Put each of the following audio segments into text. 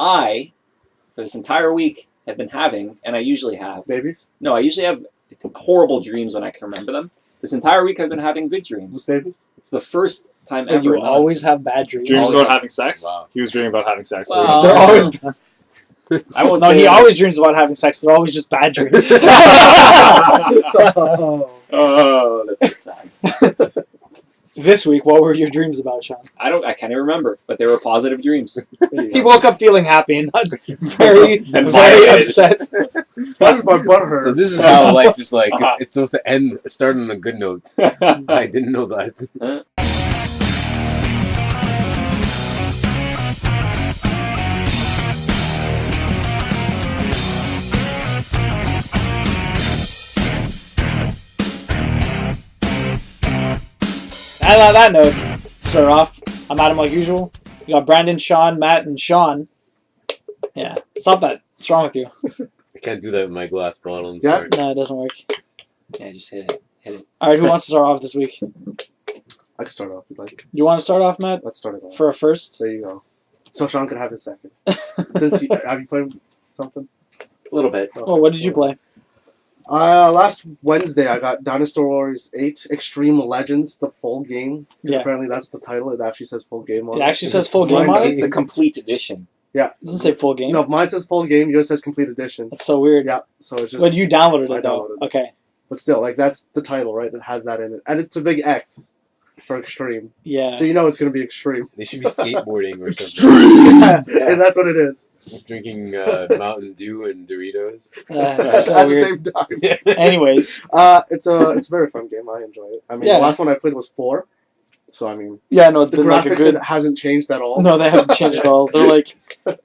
I, for this entire week, have been having, and I usually have... Babies? No, I usually have horrible dreams when I can remember them. This entire week I've been having good dreams. With babies? It's the first time But ever. you always have bad dreams. Dreams Always about have- having sex? Wow. He was dreaming about having sex. Well, They're always... I won't No, say he that. always dreams about having sex. They're always just bad dreams. Oh, that's so sad. This week, what were your dreams about, Shawn? I can't even remember, but they were positive dreams. He woke up feeling happy and not very, And very violated. upset. Why does my butt hurt? So this is how life is like. It's supposed to start on a good note. I didn't know that. And on that note, start off. I'm Adam like usual. You got Brandon, Shawn, Matt, and Shawn. Yeah, stop that. What's wrong with you? I can't do that with my glass bottle. I'm Yeah. sorry. No, it doesn't work. Yeah, just hit it. Hit it. All right, who wants to start off this week? I can start off if you'd like. You want to start off, Matt, Let's start it off. for a first? There you go. So Shawn can have his second. Have you played something? A little bit. Oh, what did you play? Last Wednesday I got Dynasty Warriors 8 Extreme Legends, the full game. 'Cause Yeah. apparently that's the title. It actually says full game on It it. actually says full game Mine on does. it? The complete edition. It doesn't say full game. No, mine says full game. Yours says complete edition. That's so weird. Yeah, so it's just. But you downloaded I it, though. downloaded it. Okay. But still, like that's the title, right? It has that in it, and it's a big X for extreme. Yeah. So you know it's gonna be extreme. They should be skateboarding or something. Extreme. Yeah. And that's what it is. Drinking Mountain Dew and Doritos. That's so At the weird. same time. Anyways. It's a very fun game. I enjoy it. I mean, Yeah. the last one I played was 4, so I mean, Yeah, no, it's the been like a graphics good... it hasn't changed at all. No, they haven't changed at all. They're like...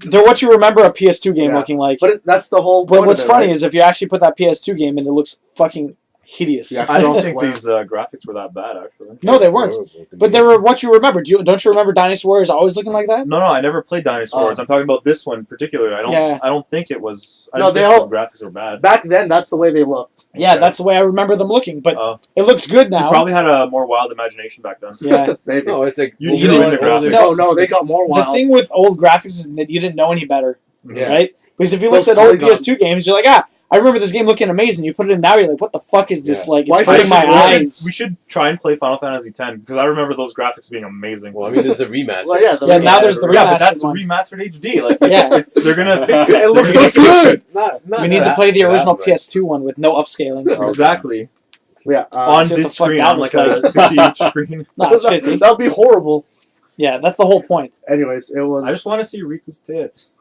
They're what you remember a PS2 game Yeah. looking like. But that's the whole. But point what's of it, funny right? is if you actually put that PS2 game in, it looks fucking hideous. Yeah. I don't It's think all these graphics were that bad, actually. No, they weren't. But they were what you remember. Don't you remember Dynasty Warriors always looking like that? No, I never played Dynasty Oh. Warriors. I'm talking about this one particularly. Yeah. I don't think it was. I No, didn't they think all- the graphics were bad. Back then, that's the way they looked. Yeah, Okay. that's the way I remember them looking. But Oh. it looks good You now. probably had a more wild imagination back then. Yeah. Maybe. No, it's like You older- knew older- the graphics. No, they got more The wild. thing with old graphics is that you didn't know any better, Yeah. right? Because if you Those looked at old polygons. PS2 games, you're like, I remember this game looking amazing. You put it in now, you're like, what the fuck is this? Yeah. Like, Why it's is hurting it my so eyes. We should try and play Final Fantasy X because I remember those graphics being amazing. Well, I mean, there's a rematch. Well, yeah, Yeah, now there's the yeah, remastered but that's one. remastered HD. Like, Yeah. they're gonna fix it. It looks They're so gonna fix good. it. We need to play the original PS2 one with no upscaling. Exactly. Yeah. On see what this the fuck screen, that on like looks a 60-inch screen. No, it's 50. that would be horrible. Yeah, that's the whole point. Anyways, it was. I just want to see Riku's tits.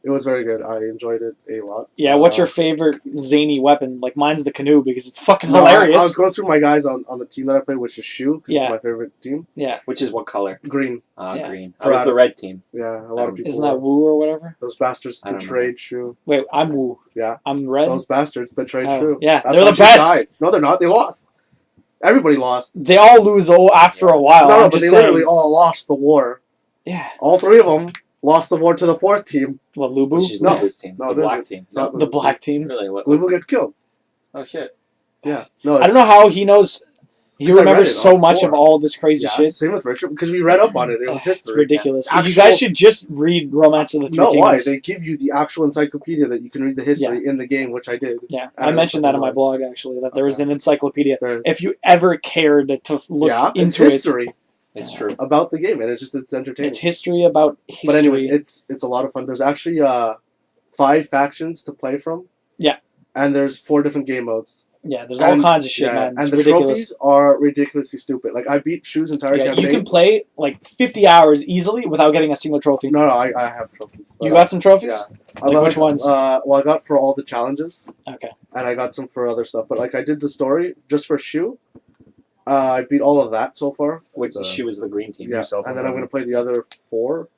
It was very good. I enjoyed it a lot. Yeah, what's your favorite zany weapon? Like, mine's the canoe because it's fucking No, I was hilarious. going through my guys on the team that I played, which is Shu, because Yeah. it's my favorite team. Yeah. Which is what color? Green. Yeah. Green. I For was Adam. the red team. Yeah, a lot of people. Isn't that were. Woo or whatever? Those bastards I don't betrayed Shu. Wait, I'm Woo. Yeah. I'm red. Those bastards betrayed Oh, Shu. yeah, That's they're why the she best. died. No, they're not. They lost. Everybody lost. They all lose after a while. No, I'm but just they saying. literally all lost the war. Yeah. All 3 of them lost the war to the 4th team. What, Lubu? Which is No. Lubu's team. No, the it isn't. black team. It's not The Lubu's black team? Really? What? Lubu gets killed. Oh, shit. Yeah. No, I don't know how he knows. He 'cause I read remembers it so on much 4. of all this crazy Yeah, shit. same with Richard, because we read up on it. It was It's history. ridiculous. Yeah. You guys should just read Romance of the Three No, why? Kingdoms. They give you the actual encyclopedia that you can read the history in the game, which I did. Yeah, And I mentioned that on my blog, actually, that there was an encyclopedia. There's- If you ever cared to look it's into it, history It's true. about the game, and it's entertaining. it's history about history. But anyways, it's a lot of fun. There's actually 5 factions to play from. Yeah. And there's 4 different game modes. Yeah, there's all And- kinds of shit, yeah, man. and It's the ridiculous. trophies are ridiculously stupid. Like I beat Shu's entire Yeah, campaign. you can play like 50 hours easily without getting a single trophy. No, I have trophies. You got some trophies? Yeah. I Like got, which ones? Well, I got for all the challenges, Okay. and I got some for other stuff. But like I did the story just for Shu. I beat all of that so far. Which So, she was the green team. yeah, yourself and then and I'm gonna play the other 4.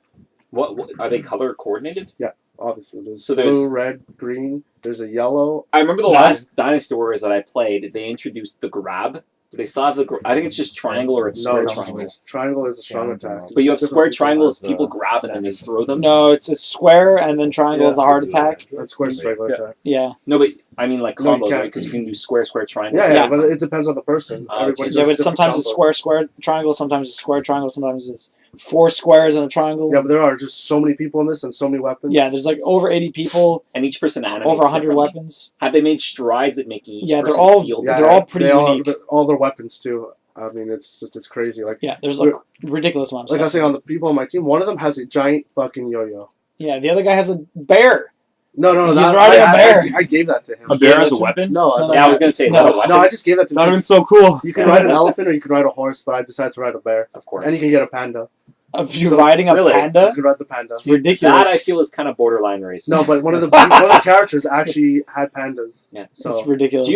What are they color coordinated? Obviously, there's, So there's- blue, red, green. There's a yellow. I remember the Nine. last Dynasty Warriors that I played. They introduced the grab. Do they still have the? I think it's just triangle or it's No, square it's triangle. just triangle is a strong Yeah, attack. But you have It's square different triangles. That's, People grab and then they throw them. No, it's a square and then triangle is Yeah. a hard attack. people. That's square is regular Yeah. attack. Yeah. No, but I mean, like No, you combos, can't. right? Because you can do square, square, triangle. Yeah, Yeah. but it depends on the person. Oh, Everybody okay. Yeah, does but different sometimes it's combos. square, square, triangle. Sometimes it's square, triangle. Sometimes it's 4 squares and a triangle. Yeah, but there are just so many people in this and so many weapons. Yeah, there's like over 80 people, And each person animates over 100 differently. weapons. Have they made strides at making each Yeah, they're person all- feel Yeah, They're all pretty unique. all their weapons too. I mean, it's crazy. Like Yeah, there's like ridiculous amount of like I stuff. was saying, on the people on my team, one of them has a giant fucking yo-yo. Yeah, the other guy has a bear. No, He's that, riding a bear. I gave that to him. A bear Yeah, as a that's- weapon? No, Yeah, I was gonna say, is No. that a weapon? No, I just gave that to That would have been him. so cool. You can ride an elephant or you can ride a horse, but I decided to ride a bear. Of course. And you can get a panda. Of you So- riding a Really? You panda? can ride the panda. It's ridiculous. That I feel is kind of borderline racist. No, but one of the characters actually had pandas. Yeah. It's So ridiculous. Do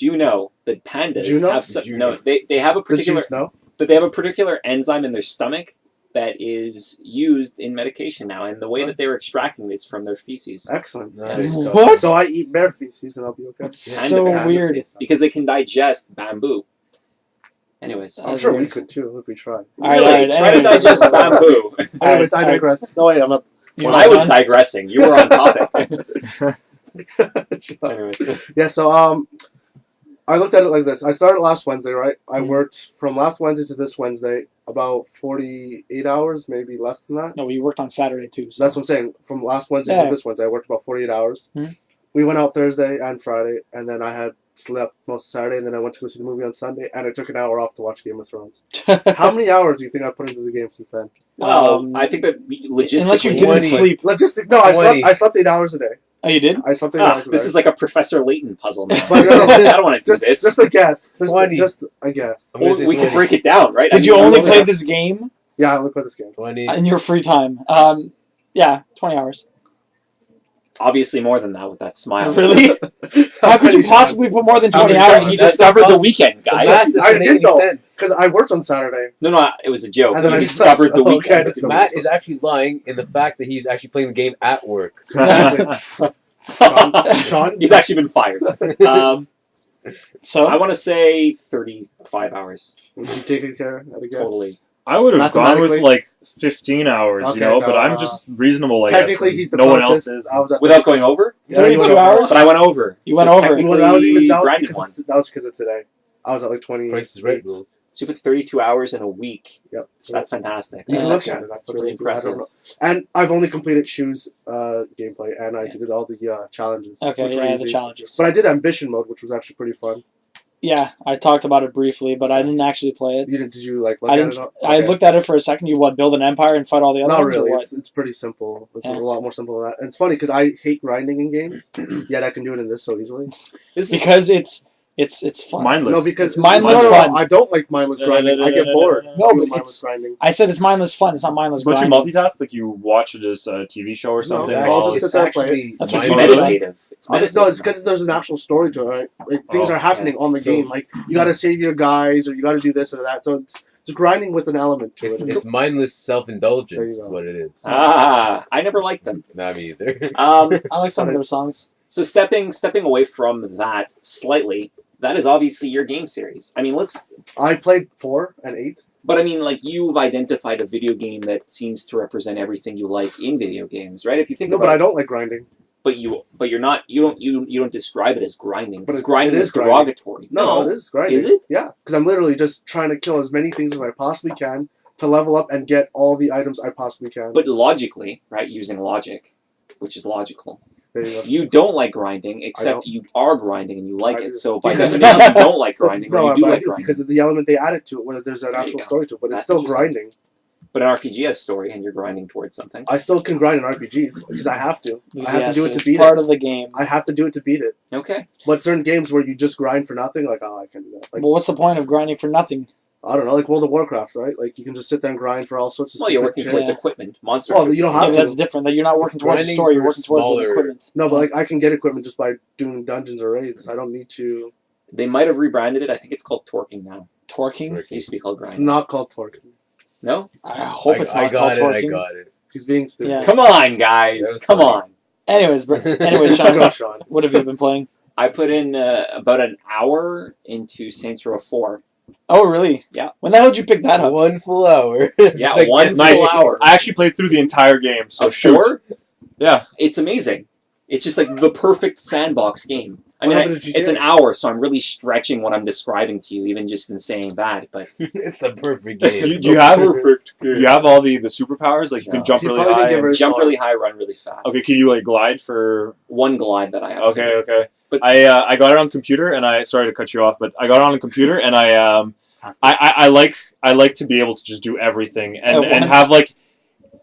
you know that pandas Juno? have such Juno. no? They have a the particular, juice, no? but they have a particular enzyme in their stomach that is used in medication now, and the way that they're extracting this from their feces. Excellent. Nice. What? So I eat bear feces and I'll be okay. That's Panda so bears. weird. Because they can digest bamboo. Anyways, I'm That's sure we weird. could too if we tried. Alright, really, alright, try to anyways. digest bamboo. Anyways, I Alright. digress. No, wait, I'm not. You Well, I was done? digressing. You were on topic. Anyways, Yeah, so I looked at it like this. I started last Wednesday, right? I Mhm. worked from last Wednesday to this Wednesday about 48 hours, maybe less than that. No, you worked on Saturday too. So. That's what I'm saying. From last Wednesday Yeah. to this Wednesday, I worked about 48 hours. Mhm. We went out Thursday and Friday, and then I had slept most of Saturday, and then I went to go see the movie on Sunday, and I took an hour off to watch Game of Thrones. How many hours do you think I put into the game since then? well, I think that logistically, Unless you didn't 20. sleep. Logistic? No, 20. I slept 8 hours a day. Oh, you did? I slept 8 Ah, hours a day. this is like a Professor Layton puzzle now. But no, I don't want to do just, this. just a guess. Just, 20. just a guess. I'm gonna Well, say we could 20. break it down, right? Did you I mean, only that's- play this game Yeah, I only played this game. 20. in your free time? Yeah, 20 hours. Obviously more than that with that smile. Really? How could you possibly put more than 20 Discover- hours? you That's discovered the because- weekend, The guys. math doesn't I make did any though. sense. Because I worked on Saturday. No, it was a joke. And then You I discovered the okay, weekend. I discovered Matt is actually lying in the fact that he's actually playing the game at work. Shawn? He's actually been fired. So, I want to say 35 hours. Would you take it care? I'd guess. Totally. I would have gone with Mathematically- like 15 hours, Okay, you know, no, but I'm just reasonable, I guess. Technically, and he's the no one closest. else is. I was at Without going over? Yeah, you 32 went over. hours? But I went over. You went over. technically, Well, that was Brandon because won. that was because of today. I was at like 20. Price is right rules. So you put 32 hours in a week. Yep. That's fantastic. You can That's look actually- at it. That's really I impressive. don't know. And I've only completed Shoes gameplay, and I Yeah. did all the challenges. okay, which were yeah, the easy. challenges. But I did Ambition mode, which was actually pretty fun. Yeah, I talked about it briefly, but I didn't actually play it. You didn't? Did you like look I at didn't. it? I Okay. looked at it for a second. You what? Build an empire and fight all the other Not ones, or really. what? It's pretty simple. It's Yeah. a lot more simple than that. And it's funny because I hate grinding in games, yet I can do it in this so easily. This is Because it's fun. Mindless. No, because It's mindless no, fun. I don't like mindless grinding. I get bored. No, doing but mindless it's. grinding. I said it's mindless fun. It's not mindless Don't you grinding. multitask? Like you watch this TV show or something? No, Actually, I'll while just it's sit there and play actually That's what it's you mindless. meant. meditative. It's No, meditative. it's because there's an actual story to it, right? Like things Oh, are happening on the So- game. Like you got to save your guys, or you got to do this or that. So it's grinding with an element to It's, it. it's mindless There self-indulgence you is go. what it is. I never liked them. Not me either. I like some of their songs. So stepping away from that slightly, that is obviously your game series. I mean, I played 4 and 8. but I mean, like you've identified a video game that seems to represent everything you like in video games, right? If you think No, about but I it, don't like grinding. but you're not, you don't describe it as grinding. But It's it grinding is is grinding. derogatory. No, it is grinding. Is it? Yeah, because I'm literally just trying to kill as many things as I possibly can to level up and get all the items I possibly can. But logically, right, using logic, which is logical, There you go. you don't like grinding, except don't. you are grinding and you like I it. do. So by Because- definition, you don't like grinding, No, or you do but I like do grinding. because of the element they added to it, where there's an There you actual go. story to it, but That's it's still interesting. grinding. But an RPG has story, and you're grinding towards something. I still can grind in RPGs because I have to. I have to do it to it's beat part it. of the game. I have to do it to beat it. Okay. But certain games where you just grind for nothing, like, oh, I can't do that. Like, Well, what's the point of grinding for nothing? I don't know, like World of Warcraft, right? Like, you can just sit there and grind for all sorts of Well, you're stupid working shit. towards Yeah. equipment. Monster. Well, Hunter you don't is the have Yeah, same. but that's different. That you're not working towards the Grinding story. You're for working towards the smaller- equipment. No, but like I can get equipment just by doing dungeons or raids. I don't need to. They might have rebranded it. I think it's called torquing now. Torquing. It used to be called It's grinding. not called torquing. No? I hope it's not I called got it. I torquing. got it. He's being stupid. Yeah. Come on, guys. That was Come funny. on. Anyways, Go, Sean, Sean. what have you been playing? I put in about an hour into Saints Row 4. Oh, really? Yeah. When the hell did you pick that up? 1 full hour. Yeah, one guess nice what? hour. I actually played through the entire game. So Of shoot. 4? Yeah. It's amazing. It's just like the perfect sandbox game. I What mean, happened to GTA? it's an hour, so I'm really stretching what I'm describing to you, even just in saying that. But It's the perfect game. Do you have Perfect. you have all the superpowers? Like you can No. jump He really probably didn't high. get very jump far. really high, run really fast. Okay, can you like glide for? One glide that I have. Okay. But- I got it on computer, and I sorry to cut you off, but I got it on the computer, and I like to be able to just do everything and At once. have like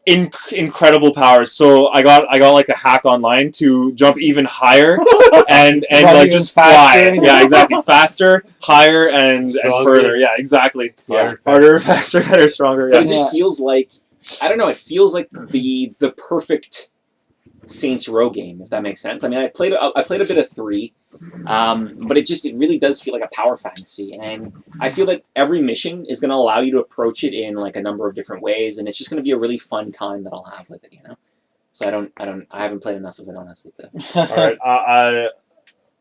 incredible powers. So I got like a hack online to jump even higher and Run like even just faster. fly. Yeah, exactly. Faster, higher, and Stronger. further. Yeah, exactly. Harder, Harder, faster, better, stronger. But Yeah. it just feels like, I don't know, it feels like the perfect Saints Row game, if that makes sense. I mean, I played a bit of 3, but it really does feel like a power fantasy, and I feel that every mission is going to allow you to approach it in like a number of different ways, and it's just going to be a really fun time that I'll have with it, you know. So I haven't played enough of it, honestly. All right. I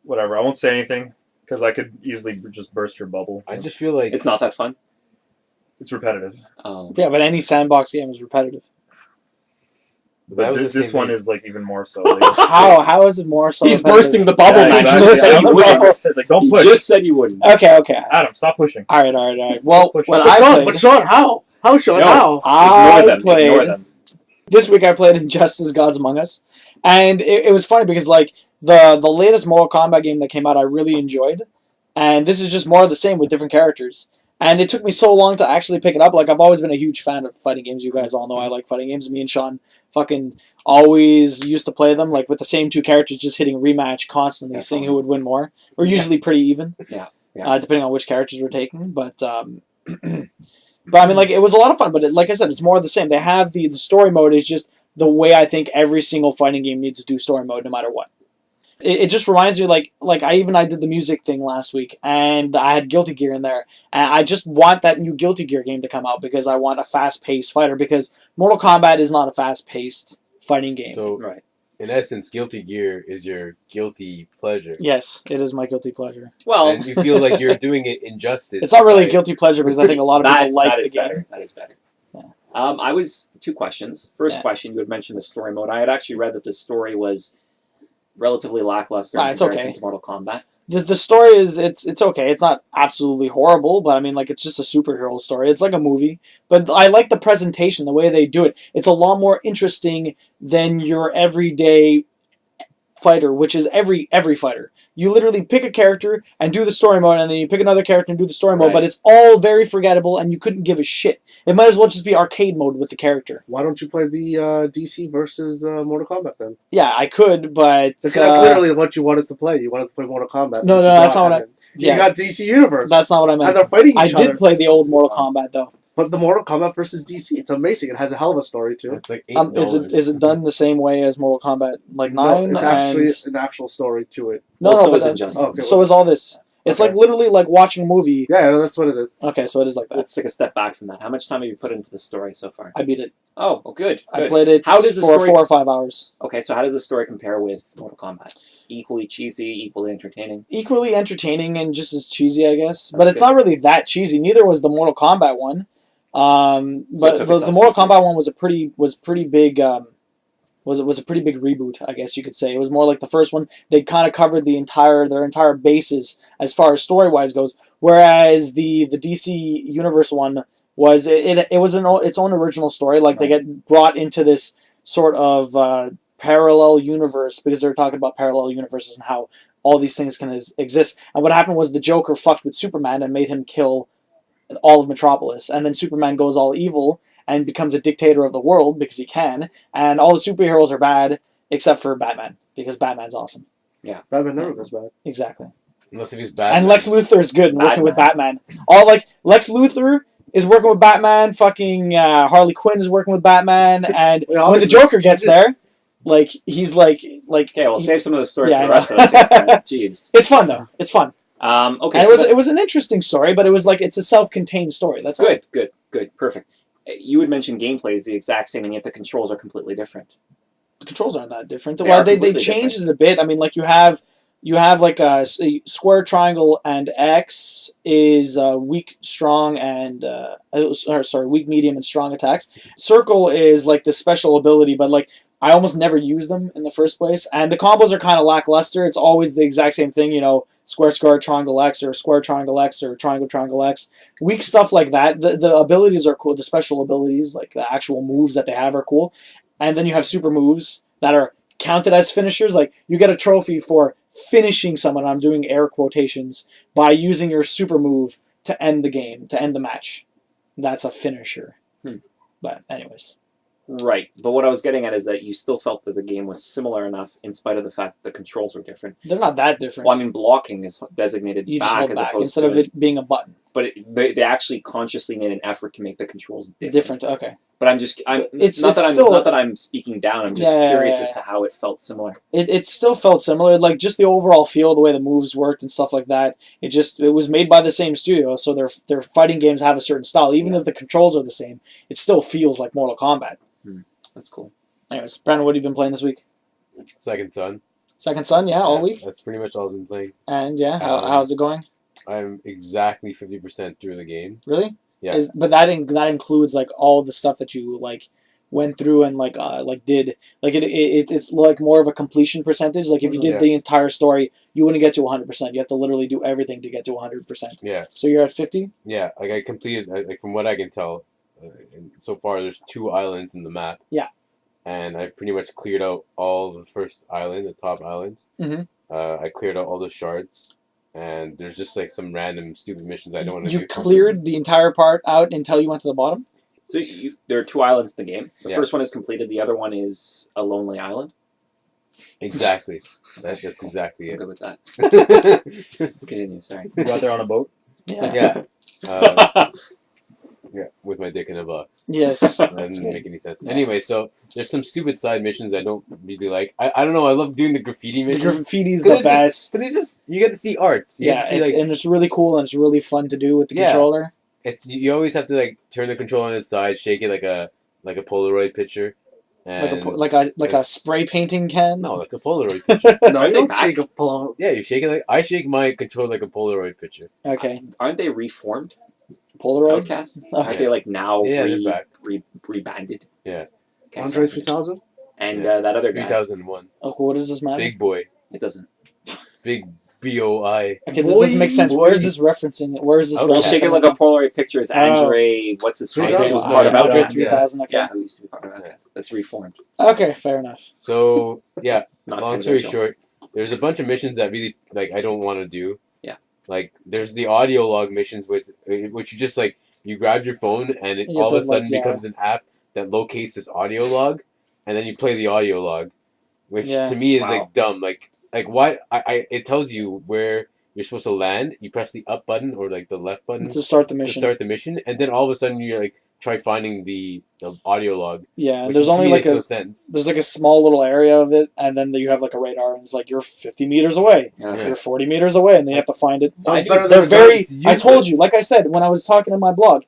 whatever. I won't say anything because I could easily just burst your bubble. I just feel like It's not that fun. It's repetitive. Yeah, but any sandbox game is repetitive. that But was the this same one thing. is like even more so. Like, How is it more so? He's repetitive? bursting the bubble, Yeah, man. exactly. You just said Yeah, you I'm wouldn't. not- like, don't You push. just said you wouldn't. Okay. Adam, stop pushing. All right. Well, Push what it. I Sean, played, but Sean, how? How, Sean? No. How? I Ignore them. played Ignore them. this week. I played Injustice: Gods Among Us, and it was funny because like the latest Mortal Kombat game that came out, I really enjoyed, and this is just more of the same with different characters. And it took me so long to actually pick it up. Like I've always been a huge fan of fighting games. You guys all know I like fighting games. Me and Shawn fucking always used to play them like with the same 2 characters, just hitting rematch constantly, seeing who would win more. We're usually pretty even, Yeah. depending on which characters we're taking. But but I mean, like it was a lot of fun. But like I said, it's more of the same. They have the story mode is just the way I think every single fighting game needs to do story mode, no matter what. It just reminds me like I did the music thing last week, and I had Guilty Gear in there, and I just want that new Guilty Gear game to come out because I want a fast-paced fighter, because Mortal Kombat is not a fast-paced fighting game. So Right. in essence, Guilty Gear is your guilty pleasure. Yes, it is my guilty pleasure. Well, And you feel like you're doing it injustice. It's not really a by- guilty pleasure because I think a lot of that, people like that the is game. better. That is better. Yeah. I was 2 questions. First Yeah. question, you had mentioned the story mode. I had actually read that the story was relatively lackluster in It's comparison okay. to Mortal Kombat. The story is it's okay. It's not absolutely horrible, but I mean, like, it's just a superhero story. It's like a movie, but I like the presentation, the way they do it. It's a lot more interesting than your everyday fighter, which is every fighter. You literally pick a character and do the story mode, and then you pick another character and do the story mode, Right. but it's all very forgettable, and you couldn't give a shit. It might as well just be arcade mode with the character. Why don't you play the DC versus Mortal Kombat then? Yeah, I could, but That's literally what you wanted to play. You wanted to play Mortal Kombat. No, which no, you that's got, not what and yeah, You got DC Universe. that's not what I and meant. they're fighting I each other. did play the old Mortal Kombat though. But the Mortal Kombat versus DC, it's amazing. It has a hell of a story too. It's like $8. Is it done the same way as Mortal Kombat like 9? No, it's actually and... an actual story to it. no, Well, so but is then- Injustice. Oh, okay, so is all this. It's Okay. like literally like watching a movie. Yeah, no, that's what it is. Okay, so it is like that. Let's take a step back from that. How much time have you put into the story so far? I beat it. Oh, good. I good. played it How does the for story? 4 or 5 hours. Okay, so how does the story compare with Mortal Kombat? Equally cheesy, equally entertaining. Equally entertaining and just as cheesy, I guess. But That's it's good. not really that cheesy. Neither was the Mortal Kombat one. So it But took the itself Mortal seriously. Kombat one was pretty big. Was a pretty big reboot, I guess you could say. It was more like the first one. They kind of covered their entire bases as far as story wise goes. Whereas the DC Universe one was it was its own original story. Like they get brought into this sort of parallel universe because they're talking about parallel universes and how all these things can exist. And what happened was the Joker fucked with Superman and made him kill all of Metropolis, and then Superman goes all evil and becomes a dictator of the world because he can, and all the superheroes are bad except for Batman because Batman's awesome. Batman never goes bad. Exactly. Unless if he's bad. And Lex Luthor is good and working with Batman. Batman. All like Lex Luthor is working with Batman. Fucking Harley Quinn is working with Batman, and Wait, when the obviously, Joker gets there, like he's like Okay, well, save some of the story Yeah, for I the rest of know. us. Here, friend. Jeez. it's fun though. It's fun. Okay, And so it was an interesting story, but it was like it's a self-contained story. That's all. good, perfect. You had mentioned gameplay is the exact same, and yet the controls are completely different. The controls aren't that different. They Well, are they completely changed it a bit. I mean, like you have like a square, triangle, and X is weak, strong, and weak, medium, and strong attacks. Circle is like the special ability, but like I almost never use them in the first place. And the combos are kind of lackluster. It's always the exact same thing, square, square, triangle X, or square, triangle X, or triangle, triangle X. Weak stuff like that. The abilities are cool. The special abilities, like the actual moves that they have, are cool. And then you have super moves that are counted as finishers. Like, you get a trophy for finishing someone, I'm doing air quotations, by using your super move to end the game, to end the match. That's a finisher. But anyways. Right, but what I was getting at is that you still felt that the game was similar enough in spite of the fact that the controls were different. They're not that different. Well, I mean, blocking is designated You just back hold as back opposed instead to of it being a button. But they actually consciously made an effort to make the controls different. Okay. But I'm It's still, not that I'm speaking down. I'm just curious as to how it felt similar. It still felt similar, like just the overall feel, the way the moves worked and stuff like that. It was made by the same studio, so their fighting games have a certain style. Even if the controls are the same, it still feels like Mortal Kombat. That's cool. Anyways, Brandon, what have you been playing this week? Second Son. Second Son, all week. That's pretty much all I've been playing. And how's it going? I'm exactly 50% through the game. Really? Yeah. But that includes like all the stuff that you like went through and did. Like it's like more of a completion percentage. Like if you did the entire story, you wouldn't get to 100%. You have to literally do everything to get to 100%. Yeah. So you're at 50? Yeah. Like I completed. Like from what I can tell, so far there's 2 islands in the map. Yeah. And I pretty much cleared out all the first island, the top island. Mm-hmm. I cleared out all the shards. And there's just like some random stupid missions I don't want to do. You cleared the entire part out until you went to the bottom? So there are 2 islands in the game. The first one is completed. The other one is a lonely island. Exactly. That's exactly I'm it. good with that. Continue. Sorry. You out there on a boat? Yeah. Yeah, with my dick in a box. Yes. That didn't make any sense. Anyway, so there's some stupid side missions I don't really like. I don't know. I love doing the graffiti The missions. graffiti's the best. Because you get to see art. You get to see, and it's really cool and it's really fun to do with the controller. It's you always have to like turn the controller on its side, shake it like a Polaroid picture. And Like a spray painting can. No, like a Polaroid picture. No, you don't shake a Polaroid. Yeah, you shake it like I shake my controller like a Polaroid picture. Okay. Aren't they reformed? Polaroid? Outcasts? Okay. Aren't they like now they're back. rebanded? Yeah. Okay, Andre sorry. 3000? And that other guy. 3001. Oh, what does this matter? Big boy. It doesn't. Big BOI. Okay, this doesn't make sense. Where is this referencing? Where is this? Okay. Well, referencing? Shake It Like a Polaroid picture is Andre, what's his face? Andre Who was part of Andre Outcast. 3000, okay. Yeah, who used to be part of Outcast. That's reformed. Okay, fair enough. So yeah, Not long story conventional. short, there's a bunch of missions that really like I don't want to do. Yeah. Like there's the audio log missions, which you just like you grab your phone and it You all of have a to, sudden like, becomes an app that locates this audio log, and then you play the audio log, which Yeah. to me is Wow. like dumb. Like why it tells you where you're supposed to land. You press the up button or like the left button To start the to mission. start the mission, and then all of a sudden you're like try finding the audio log. Yeah, Which there's to only me like makes no sense. there's like a small little area of it, and then you have like a radar, and it's like you're 50 meters away, Yeah. you're 40 meters away, and then you have to find it. Sounds do- better They're than very. it's I told useless. you, like I said when I was talking in my blog,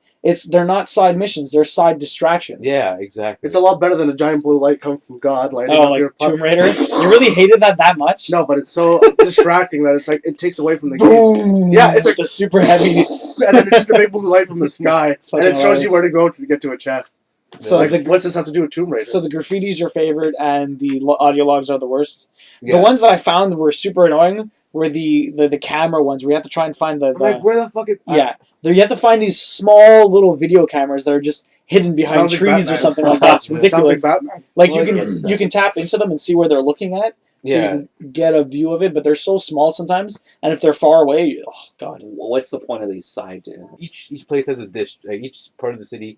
they're not side missions; they're side distractions. Yeah, exactly. It's a lot better than a giant blue light coming from God lighting Oh, up like your Tomb Raider. You really hated that much? No, but it's so distracting that it's like it takes away from the game. Boom! Yeah, it's like the super heavy. And then it's just a big blue light from the sky. And fucking it shows you hilarious. where to go to get to a chest. So Like, the what's this have to do with Tomb Raider? so the graffiti's your favorite, and the audio logs are the worst. Yeah. The ones that I found were super annoying were the camera ones, where you have to try and find the I'm like, where the fuck is... yeah. There you have to find these small little video cameras that are just hidden behind Sounds like trees or Batman. something like that. It's Sounds ridiculous. like Batman. Like Well, you yes, it can you can does. tap into them and see where they're looking at. So Yeah. you can get a view of it, but they're so small sometimes, and if they're far away, oh god. What's the point of these side? Each place has a district. Like each part of the city,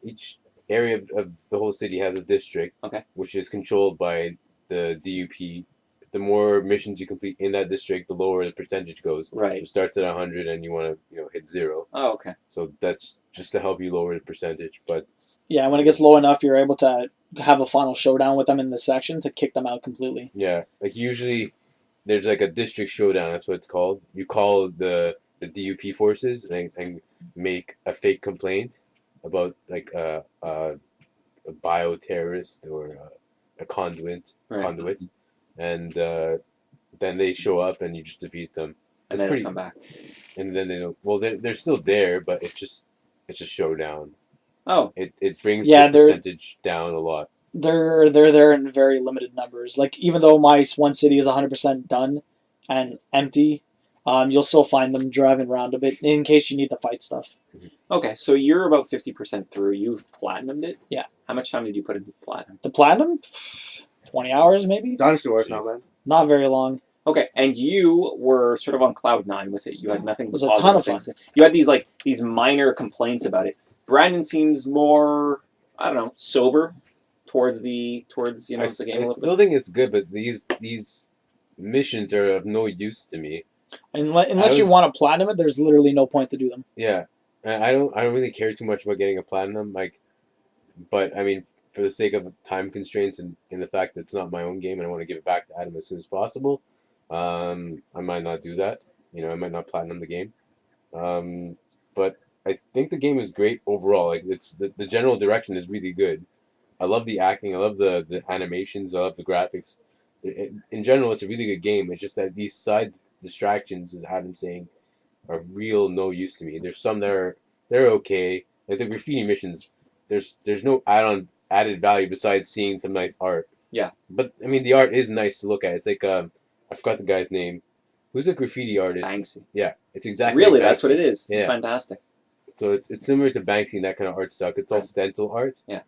each area of the whole city has a district. Okay. Which is controlled by the DUP. The more missions you complete in that district, the lower the percentage goes. Right. It starts at 100 and you want to hit 0. Oh, okay. So that's just to help you lower the percentage. But Yeah, when it gets low enough, you're able to have a final showdown with them in the section to kick them out completely. yeah, like usually there's like a district showdown. That's what it's called. You call the DUP forces and make a fake complaint about like a bioterrorist or a conduit, and then they show up and you just defeat them. And It's then pretty- come back. And then they don't. Well, they're still there, but it's a showdown. Oh, It brings Yeah, the they're- percentage down a lot. they're there in very limited numbers. Like even though my one city is 100% done and empty, you'll still find them driving around a bit in case you need to fight stuff. Okay, so you're about 50% through. You've platinumed it? Yeah. How much time did you put into the platinum? The platinum, 20 hours maybe. Dynasty Warriors now, man. Not very long. Okay, and you were sort of on cloud nine with it. You had nothing. It was but a ton of positive things. You had these minor complaints about it. Brandon seems more, I don't know, sober towards the I game a little still think it's good, but these missions are of no use to me. Unless you want to platinum it, there's literally no point to do them. Yeah, and I don't really care too much about getting a platinum. But I mean, for the sake of time constraints and the fact that it's not my own game and I want to give it back to Adam as soon as possible, I might not do that. I might not platinum the game. But I think the game is great overall. Like it's the general direction is really good. I love the acting. I love the animations. I love the graphics. In general, it's a really good game. It's just that these side distractions, as Adam's saying, are real no use to me. There's some that they're okay. Like the graffiti missions, there's no added value besides seeing some nice art. Yeah. But I mean, the art is nice to look at. It's like I forgot the guy's name. Who's a graffiti artist? Banksy. Yeah, it's exactly Really, like that's what Banksy. it is. Yeah. Fantastic. So it's similar to Banksy and that kind of art stuff. It's all stencil art. Yeah.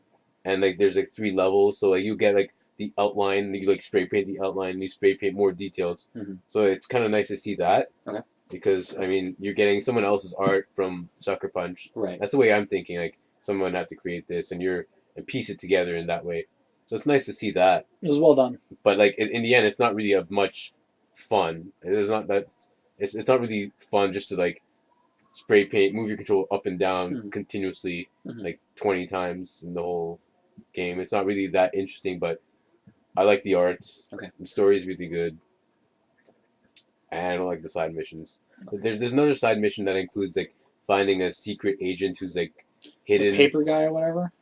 And there's 3 levels, so you get the outline, you spray paint the outline, and you spray paint more details. Mhm. So it's kind of nice to see that. Okay. Because I mean, you're getting someone else's art from Sucker Punch. Right. That's the way I'm thinking. Like someone had to create this, and piece it together in that way. So it's nice to see that. It was well done. But in the end, it's not really of much fun. It's not that. It's not really fun just to spray paint, move your control up and down continuously 20 times in the whole game. It's not really that interesting, but I like the arts. Okay. The story is really good. And I don't like the side missions. But there's another side mission that includes finding a secret agent who's hidden. The paper guy or whatever.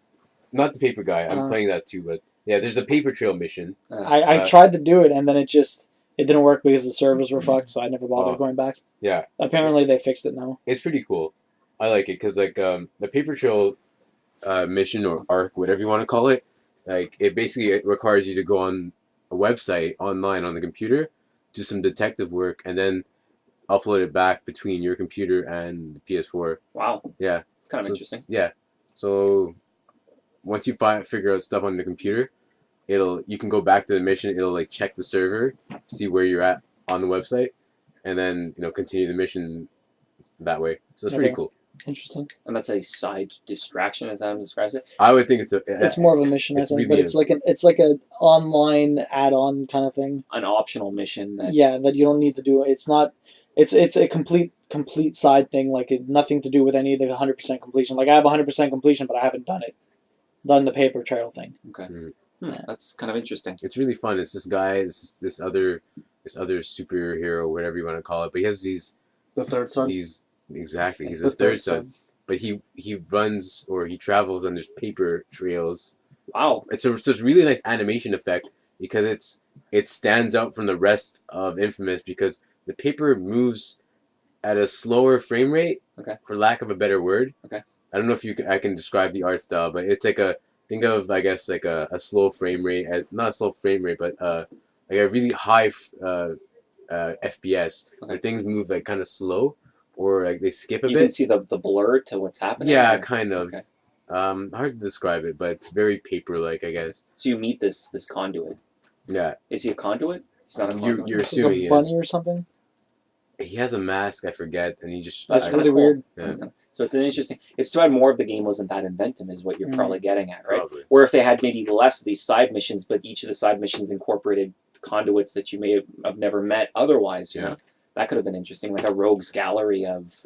Not the paper guy. I'm playing that too, but yeah, there's a paper trail mission. I tried to do it and then it didn't work because the servers were fucked, so I never bothered going back. Yeah. Apparently they fixed it now. It's pretty cool. I like it because the paper trail mission or arc, whatever you want to call it, it basically requires you to go on a website online on the computer, do some detective work, and then upload it back between your computer and the PS4. Wow. Yeah. It's kind of interesting. Yeah. So once you figure out stuff on the computer, you can go back to the mission. It'll check the server, see where you're at on the website, and then continue the mission that way. So it's pretty cool. Interesting. And that's a side distraction, as Adam describes it. I would think it's more of a mission, I think, really but it's like an online add-on kind of thing. An optional mission that that you don't need to do. It's not. It's a complete side thing. Nothing to do with any of the 100% completion. I have 100% completion, but I haven't done the paper trail thing. Okay. Mhm. That's kind of interesting. It's really fun. It's this guy, this other superhero, whatever you want to call it. But he has The third son. Exactly. He's The a third son. But he runs or he travels on these paper trails. Wow. It's a really nice animation effect because it stands out from the rest of Infamous because the paper moves at a slower frame rate. Okay. For lack of a better word. Okay. I don't know if I can describe the art style, but it's think of I guess a slow frame rate as not a slow frame rate, but a really high FPS where things move kind of slow or they skip a bit. You can see the blur to what's happening. Yeah, or? kind of. Okay. Hard to describe it, but it's very paper-like, I guess. So you meet this conduit. Yeah. Is he a conduit? He's not a conduit. You're assuming he a bunny is. or something. He has a mask, I forget, and he just. That's I- really kinda cool. weird. Yeah. So it's an interesting. It's too bad more of the game wasn't that inventive, is what you're probably getting at, right? Probably. Or if they had maybe less of these side missions, but each of the side missions incorporated conduits that you may have never met otherwise. You know, that could have been interesting, like a rogues gallery of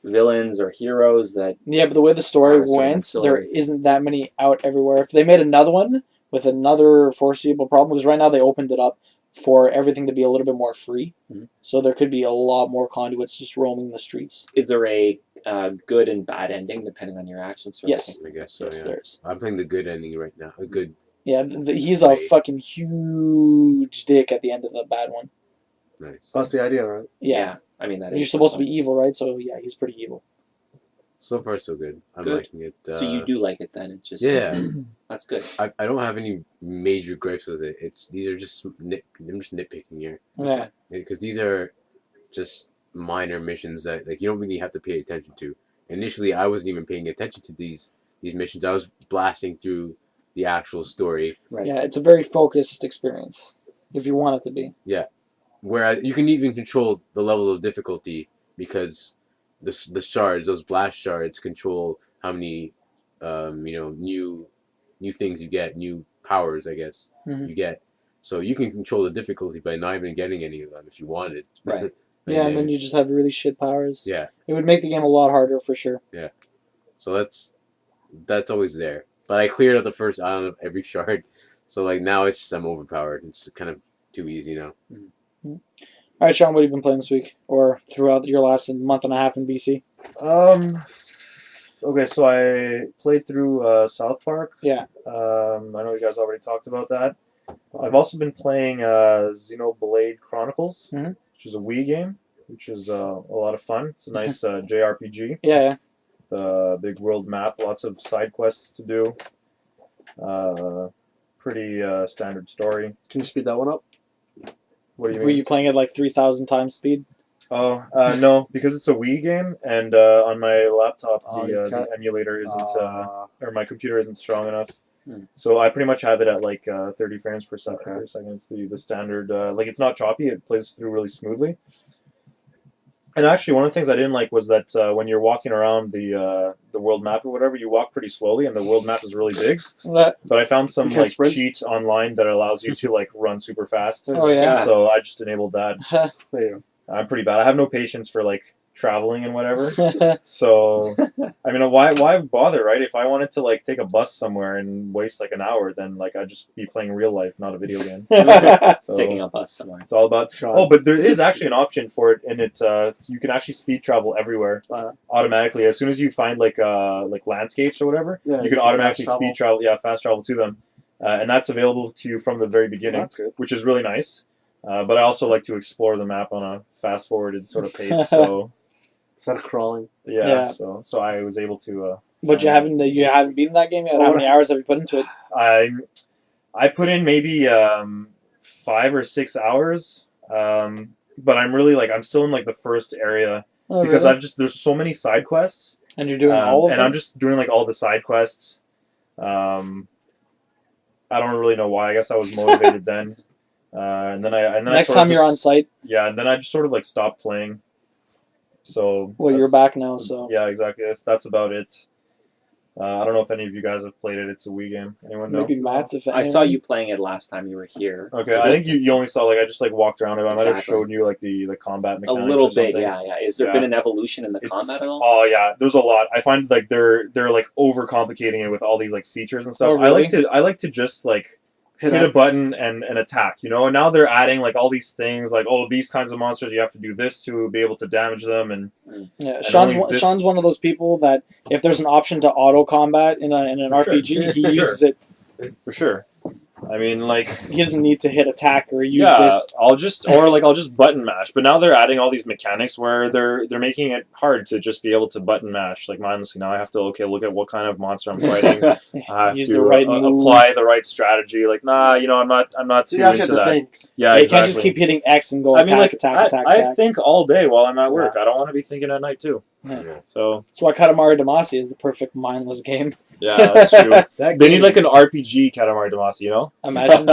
villains or heroes that. Yeah, but the way the story Honestly, went, there ancillary. isn't that many out everywhere. If they made another one with another foreseeable problem, because right now they opened it up for everything to be a little bit more free, so there could be a lot more conduits just roaming the streets. Is there a good and bad ending depending on your actions? Sort of Yes. thing? I guess so, Yes, yeah. there is. I'm playing the good ending right now. A good. Yeah, he's a Right. fucking huge dick at the end of the bad one. Nice. That's the idea, right? Yeah. I mean that You're is supposed to fun. be evil, right? So yeah, he's pretty evil. So far, so good. I'm Good. liking it. So you do like it then? It's just Yeah. That's good. I don't have any major gripes with it. These are just I'm just nitpicking here Yeah. because these are just minor missions that like you don't really have to pay attention to. Initially, I wasn't even paying attention to these missions. I was blasting through the actual story. Right. Yeah, it's a very focused experience, if you want it to be. Where you can even control the level of difficulty because the shards, those blast shards, control how many new things you get, new powers, I guess, Mhm. you get. So you can control the difficulty by not even getting any of them if you wanted. Right. Yeah, and then you just have really shit powers. Yeah. It would make the game a lot harder for sure. So that's always there. But I cleared out the first island of every shard, so like now it's just I'm overpowered. It's kind of too easy now. All right, Shawn, what have you been playing this week or throughout your last month and a half in BC? Okay, so I played through South Park. Yeah. I know you guys already talked about that. I've also been playing Xenoblade Chronicles, Mhm. which is a Wii game, which is a lot of fun. It's a nice JRPG. Yeah. Big world map, lots of side quests to do. Pretty standard story. Can you speed that one up? What do you Were mean? you playing at like 3,000 times speed? Oh, no, because it's a Wii game, and on my laptop you the can't- emulator isn't, or my computer isn't strong enough. Hmm. So I pretty much have it at like 30 frames per second. Okay. It's the standard. Like it's not choppy; it plays through really smoothly. And actually, one of the things I didn't like was that when you're walking around the world map or whatever, you walk pretty slowly, and the world map is really big. That- But I found some You can't like sprint? cheat online that allows you to like run super fast. Oh, yeah. So I just enabled that. There you I'm pretty bad. I have no patience for like traveling and whatever. So, I mean, why bother, right? If I wanted to like take a bus somewhere and waste like an hour, then like I'd just be playing real life, not a video game. So Taking a bus somewhere. it's all about. Shawn. Oh, but there is actually an option for it, and you can actually speed travel everywhere automatically as soon as you find like landscapes or whatever. Yeah, You can fast automatically travel. speed travel. Yeah, fast travel to them, and that's available to you from the very beginning, That's good. which is really nice. But I also like to explore the map on a fast forwarded sort of pace. So. Instead of crawling. Yeah, Yeah. so I was able to. But you haven't beaten that game yet? Oh, How many hours have you put into it? I put in maybe 5 or 6 hours, but I'm really like I'm still in like the first area Oh, because really? there's so many side quests, And you're doing all of and them? I'm just doing like all the side quests. I don't really know why. I guess I was motivated then, and then I Next sort of time you're on just- site, Yeah, and then I just sort of like stopped playing. So well, you're that's- back now, so. Yeah, exactly. That's about it. I don't know if any of you guys have played it. It's a Wii game. Anyone know? Maybe Matt, if I saw anyone. you playing it last time you were here. Okay, I think you only saw like I just like walked around it. I might have Exactly. showed you like the combat A mechanics. little or something. bit, yeah. Is there Yeah. been an evolution in the It's- combat at all? Oh yeah, there's a lot. I find like they're like overcomplicating it with all these like features and stuff. Oh, really? I like to just like hit a X. button and attack, you know. And now they're adding like all these things, like these kinds of monsters. You have to do this to be able to damage them, and Yeah, only this- Sean's one of those people that if there's an option to auto combat in an For sure. RPG, he For uses it. for sure. I mean, like. He doesn't need to hit attack or use Yeah, this. I'll just button mash. But now they're adding all these mechanics where they're making it hard to just be able to button mash like mindlessly. Now I have to look at what kind of monster I'm fighting. I have Use to the right move. apply the right strategy. Like I'm not So too you actually into have to that. think. Yeah, You exactly. can't just keep hitting X and go I attack, mean, like attack. I think all day while I'm at work. Yeah. I don't want to be thinking at night too. Yeah. So That's why Katamari Damacy is the perfect mindless game. yeah, that's true. That They game, need like an RPG Katamari Damacy, you know? Imagine.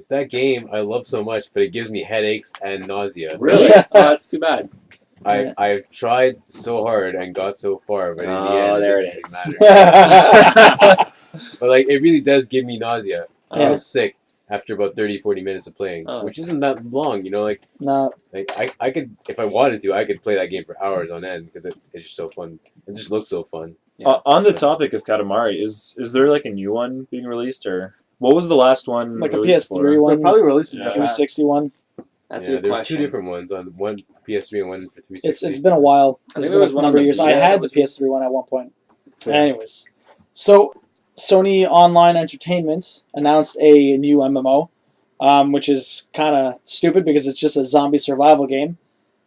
that game I love so much, but it gives me headaches and nausea. Really? Yeah. Oh, that's too bad. I've tried so hard and got so far, but in the Oh, end, there it it doesn't is. matter. But like, it really does give me nausea. I Yeah. feel sick after about 30, 40 minutes of playing, Oh, which that's- isn't that long, you know. Like No, I could, if I wanted to, I could play that game for hours on end because it's just so fun. It just looks so fun. Yeah. On the topic of Katamari, is there like a new one being released, or what was the last one? like a released PS3 for? They're one, probably released in Yeah. Japan. 360 one. That's Yeah, a good there's question. two different ones on one PS3 and one for 360. It's been a while. I think It's there been was a one on number of the years. I Vita had that the was PS3 one at one point. Yeah. Anyways, so Sony Online Entertainment announced a new MMO, which is kind of stupid because it's just a zombie survival game.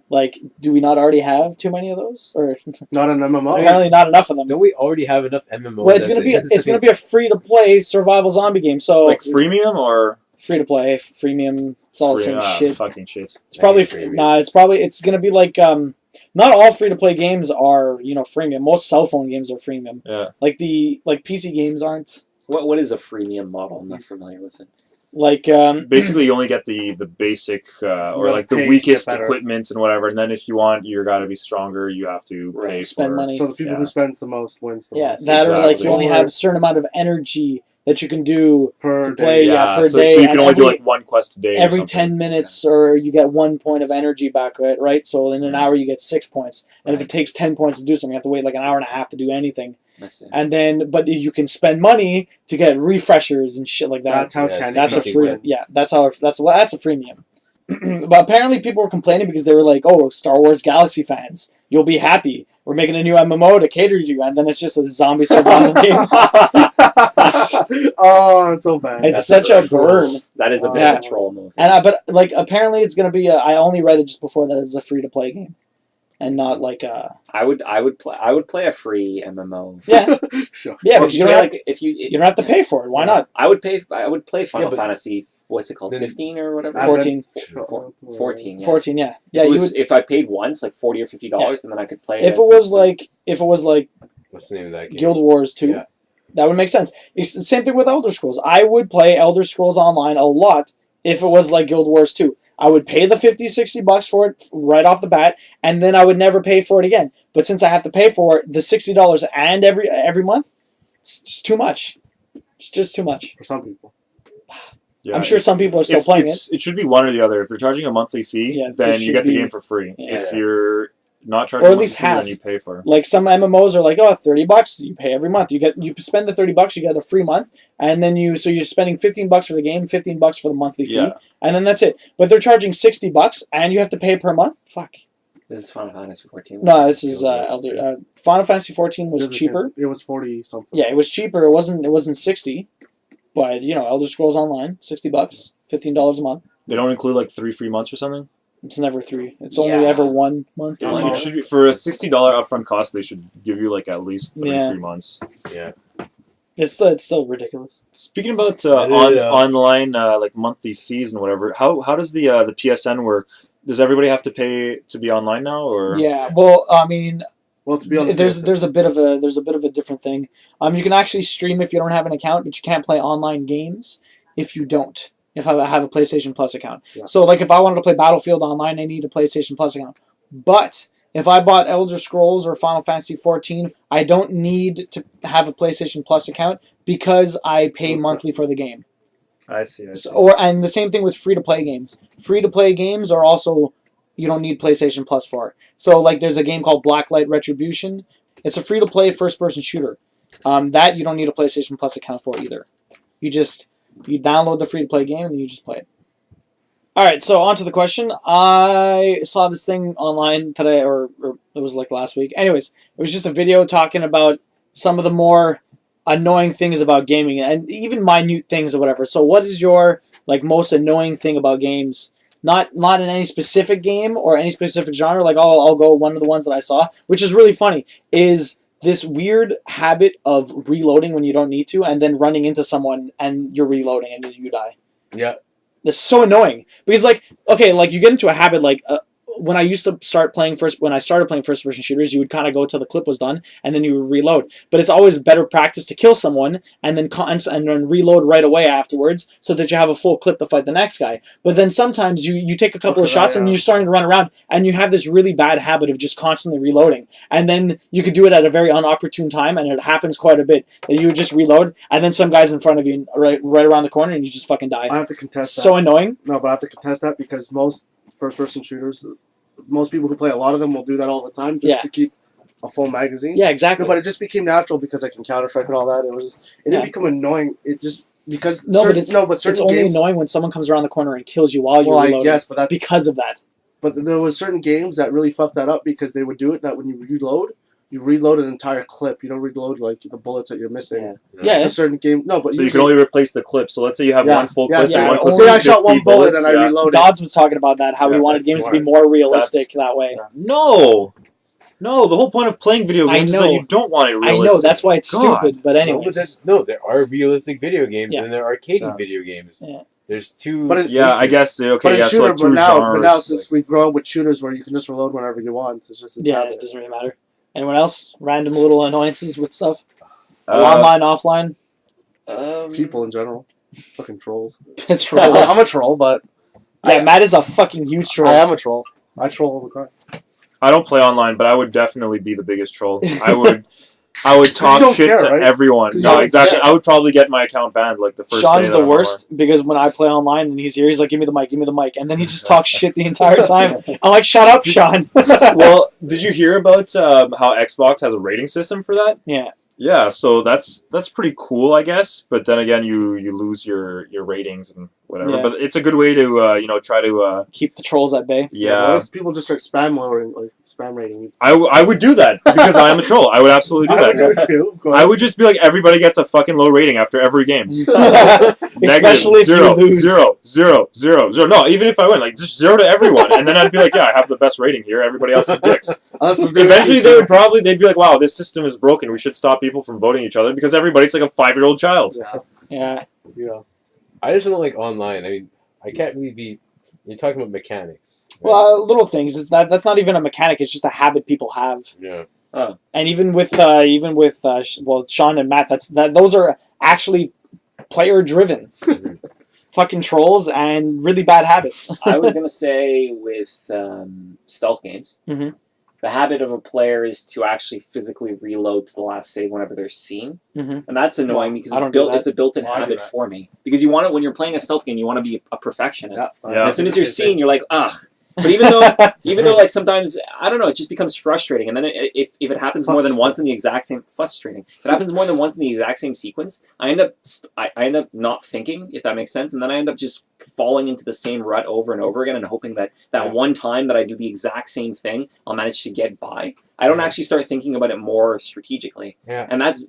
Like, do we not already have too many of those, or Not an MMO. apparently not enough of them? Don't we already have enough MMOs? Well, it's gonna be a free to play survival zombie game. So Like freemium or free to play, freemium. It's all the same shit. fucking shit. It's probably Freemium. it's gonna be like not all free to play games are freemium. Most cell phone games are freemium. Yeah. Like PC games aren't. What is a freemium model? I'm not familiar with it. Like Basically, you only get the basic or You like the pay to weakest get better. equipments and whatever. And then if you want, you got to be stronger. You have to pay Spend for money. So the people Yeah. who spends the most wins the most. that or like you only Exactly. have a certain amount of energy that you can do Per to day. play per so, day. so you can and only do every- like one quest a day. or every something. 10 minutes or you get 1 point of energy back, right? So in an hour you get 6 points. And if it takes 10 points to do something, you have to wait like an hour and a half to do anything. I see. And then, but you can spend money to get refreshers and shit like that. That's how Yeah, Candy That's a Crush free, wins. yeah. That's a freemium. But apparently people were complaining because they were like, "Oh, Star Wars Galaxy fans, you'll be happy. We're making a new MMO to cater to you," and then it's just a zombie survival game. Oh, it's so bad. It's That's such a cool. burn. That is a bit Yeah. of a troll move. And but like apparently it's gonna be. I only read it just before that it's a free to play game, and not like I would play a free MMO. yeah Sure. yeah. Or But if you you don't play, have, like if you you don't have to pay for it. Why not? I would play Final but Fantasy. What's it called? then- 15 or whatever. And 14. then- 14. Yes. 14. Yeah If, you it was, would, if I paid once, like $40 or $50, and then I could play. if as it was the- like What's the name of that game? Guild Wars 2. Yeah. That would make sense. It's the same thing with Elder Scrolls. I would play Elder Scrolls Online a lot if it was like Guild Wars 2. I would pay the $50-$60 for it right off the bat, and then I would never pay for it again. But since I have to pay for it, the $60 and every month, it's just too much. It's just too much. For some people. Yeah, I'm sure some people are still playing it. It should be one or the other. If you're charging a monthly fee, Yeah, it then you should get the be- game for free. Yeah. If you're not charging Or at a monthly least fee, then half. you pay for it. Like some MMOs are like, oh, $30, you pay every month. You spend the $30, you get a free month, and then you're spending $15 for the game, $15 for the monthly fee, Yeah. and then that's it. But they're charging $60 and you have to pay per month? Fuck. This is Final Fantasy 14. No, this is Guild Wars, Elder. Final Fantasy 14 It was the same- cheaper. It was 40 something. Yeah, it was cheaper. It wasn't 60, but Elder Scrolls Online, $60, $15 a month. They don't include like 3 free months or something. It's never 3. It's only Yeah. ever 1 month. Oh. It should be for a $60 upfront cost. They should give you like at least 3 Yeah. free months. Yeah. It's still ridiculous. Speaking about Yeah. online like monthly fees and whatever, how does the PSN work? Does everybody have to pay to be online now, or Yeah. Well, I mean, Well, to be honest, there's a bit of a different thing. You can actually stream if you don't have an account, but you can't play online games if you don't. If I have a PlayStation Plus account. Yeah. So like if I wanted to play Battlefield online, I need a PlayStation Plus account. But if I bought Elder Scrolls or Final Fantasy 14, I don't need to have a PlayStation Plus account because I pay That's monthly for the game. I see. And the same thing with free to play games. Free to play games are also you don't need PlayStation Plus for. So like there's a game called Blacklight Retribution. It's a free to play first person shooter. That you don't need a PlayStation Plus account for either. You download the free to play game and then you just play it. Alright, so on to the question. I saw this thing online today, or it was like last week. Anyways, it was just a video talking about some of the more annoying things about gaming and even minute things or whatever. So what is your most annoying thing about games? Not in any specific game or any specific genre. Like I'll go one of the ones that I saw, which is really funny, is this weird habit of reloading when you don't need to and then running into someone and you're reloading and you die. Yeah. That's so annoying because you get into a habit when I started playing first person shooters, you would kind of go till the clip was done and then you would reload. But it's always better practice to kill someone and then reload right away afterwards so that you have a full clip to fight the next guy. But then sometimes you take a couple of shots and you're starting to run around and you have this really bad habit of just constantly reloading. And then you could do it at a very inopportune time, and it happens quite a bit. That you would just reload and then some guy's in front of you right around the corner and you just fucking die. I have to contest that. So annoying. No, but I have to contest that because most first-person shooters, most people who play a lot of them will do that all the time just to keep a full magazine. Yeah, exactly. No, but it just became natural because I can Counter-Strike and all that. It didn't become annoying. It just because certain it's games, only annoying when someone comes around the corner and kills you while you're well, reloading. I guess, but that's Because of that. But there was certain games that really fucked that up because they would do it that when you reload, you reload an entire clip. You don't reload like the bullets that you're missing. Yeah. Yeah. It's a certain game. No, but So you can only replace the clip. So let's say you have one full clip. yeah. and one Say clip I with shot one 50 bullet bullets, and I yeah. reloaded. Dodds was talking about that, how he Yeah, wanted that's games to smart. be more realistic that way. Yeah. No, the whole point of playing video I games is know. that you don't want it I realistic. know, that's why it's God. stupid, but anyways. No, there are realistic video games Yeah. and there are arcade Yeah. video games. Yeah. There's two. But it's- Yeah, I guess. But Okay, in yeah, so shooter, like two but now genres. since we've grown with shooters where you can just reload whenever you want, it's just Yeah, habit. it doesn't really matter. Anyone else? Random little annoyances with stuff? Uh, Online, offline? People in general, fucking trolls. Trolls. I'm a troll, but Yeah, Matt is a fucking huge troll. I am a troll. I troll all the time. I don't play online, but I would definitely be the biggest troll. I would talk don't shit care, to right? everyone. 'Cause No, you don't exactly. care. I would probably get my account banned like the first day. Sean's that the I'm worst because when I play online and he's here, he's like, give me the mic, and then he just talks shit the entire time. I'm like, shut up, Sean. online. Well, did you hear about how Xbox has a rating system for that? Yeah. Yeah, so that's pretty cool, I guess. But then again, you lose your ratings and whatever. Yeah. But it's a good way to try to Keep the trolls at bay. yeah. Most people just start spam rating you. I would do that because I am a troll. I would absolutely do I would do that. it too. Of course. I would just be like, everybody gets a fucking low rating after every game. Especially if you lose. Zero. No, even if I win, like just 0 to everyone, and then I'd be like, yeah, I have the best rating here. Everybody else is dicks. Unless I'm doing Eventually, it- they'd be like, wow, this system is broken. We should stop people from voting each other because everybody's like a 5-year-old child. Yeah, Yeah. yeah. I just don't like online. I mean, I can't really be. You're talking about mechanics. right? Well, little things. That's not even a mechanic. It's just a habit people have. Yeah. And even with Sean and Matt, those are actually player driven. Mhm. Fucking trolls and really bad habits. I was gonna say with stealth games, Mhm. the habit of a player is to actually physically reload to the last save whenever they're seen, Mhm. and that's annoying because I don't do that. it's a built-in Well, I do habit that. for me. Because you want it when you're playing a stealth game, you want to be a perfectionist. Yeah. And as soon as you're seen, you're like, ugh. But even though like sometimes I don't know, it just becomes frustrating. And then if it happens more than once in the exact same frustrating, if it happens more than once in the exact same sequence, I end up not thinking, if that makes sense, and then I end up just falling into the same rut over and over again and hoping that Yeah. one time that I do the exact same thing, I'll manage to get by. I don't actually start thinking about it more strategically. Yeah. And that's